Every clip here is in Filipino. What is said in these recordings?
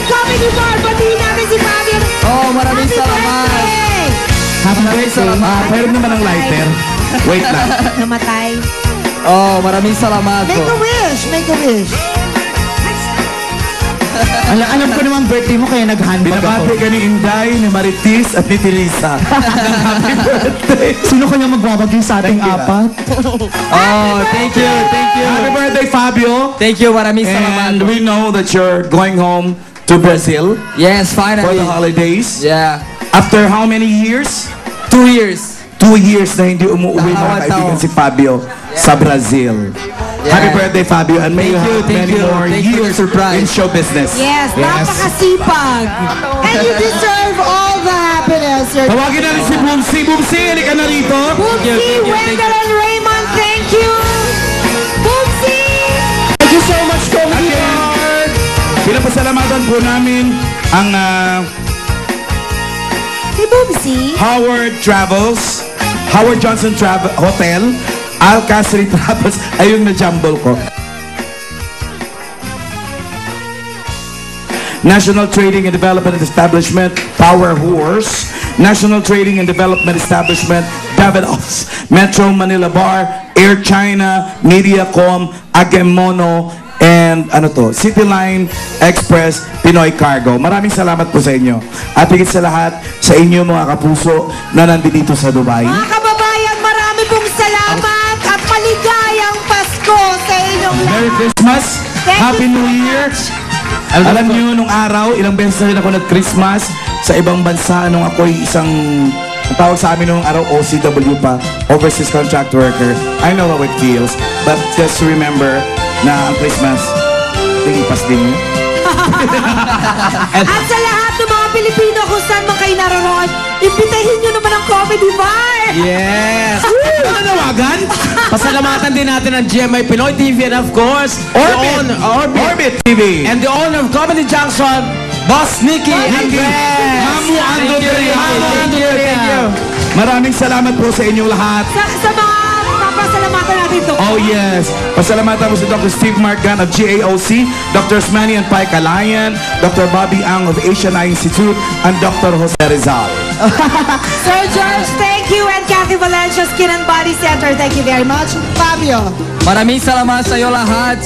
Comedy Bar. Batiin natin si Fabio. Oh, maraming salamat. Maraming salamat. Pero naman ang lighter. Wait lang. Namatay. Oh, maraming salamat Make a po. wish. Make a wish. Alam ko naman birthday mo kaya nag-handbag Binabati ako. ka ni Inday, ni Maritis, at ni Teresa. Happy birthday! Sino kaya magbabagay sa ating Thank you, apat? Oh, thank you, thank you. Happy birthday, Fabio! Thank you, maraming salamat And po. we know that you're going home to Brazil Yes, for finally. the holidays. Yeah. After how many years? 2 years. 2 years na hindi umuwi Tawa, mga kaibigan tawa. si Fabio sa Brazil. Yeah. Happy birthday, Fabio, and may you have Thank many you. more Thank you for years the surprise. in show business. Yes, napakasipag. And you deserve all the happiness. Tawagin natin si Boomsy. Boomsy, halika na rito. Boomsy, Wendell, and Raymond, thank you. Boomsy! Thank you so much, Comedy Again, pinapasalamatan po namin ang Hey, Boomsy. Howard Travels, Howard Johnson Hotel, Alcasri Travels, ayun na jumble ko. National Trading and Development Establishment, Power Horse, National Trading and Development Establishment, Davidoff, Metro Manila Bar, Air China, Mediacom, Agemono, and City Line Express, Pinoy Cargo. Maraming salamat po sa inyo. At higit sa lahat, sa inyo mga kapuso na nandito sa Dubai. Mga kababayan, marami pong salamat at maligayang Pasko sa inyong lahat. Merry Christmas! Thank Happy you New so Year! much. Alam niyo, nung araw, ilang beses na rin ako nag-Christmas sa ibang bansa nung ako'y isang, ang tawag sa amin nung araw, OCW pa, Overseas Contract Worker. I know how it feels, but just remember na ang Christmas, lipas din yun. At sa lahat ng mga Pilipino kung saan man kayo naroon, imbitahin nyo naman ang Comedy Bar. Yes. Nanawagan? Pasalamatan din natin ang GMA Pinoy TV and of course, Orbit TV. And the owner of Comedy Junction, Boss Nicky and Greg. Mamu Ando Perea. Thank you. Maraming salamat po sa inyong lahat. Sa mga papasalamatan natin ito. Oh yes. Pasalamatan mo si Dr. Steve Margan of GAOC, Dr. Smani and Pai Kalayan, Dr. Bobby Ang of Asian Eye Institute, and Dr. Jose Rizal. Sir George, thank you. And Kathy Valencia, Skin and Body Center, thank you very much. Fabio. Maraming salamat sa iyo lahat.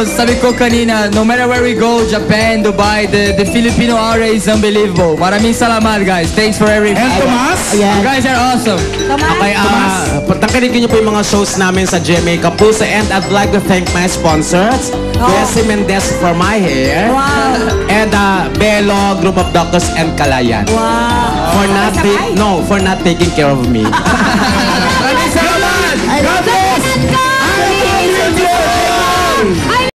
Sabi ko kanina, no matter where we go, Japan, Dubai, the Filipino aura is unbelievable. Maraming salamat, guys. Thanks for everything. And Tomas? You guys are awesome. Tomas? Okay, tangkilikin niyo po yung mga shows namin sa GMA Kapuso, and I'd like to thank my sponsors, Bessie Mendez for my hair, Wow. and Belo Group of Doctors and Kalayan. Wow. For not taking care of me. Maraming salamat. God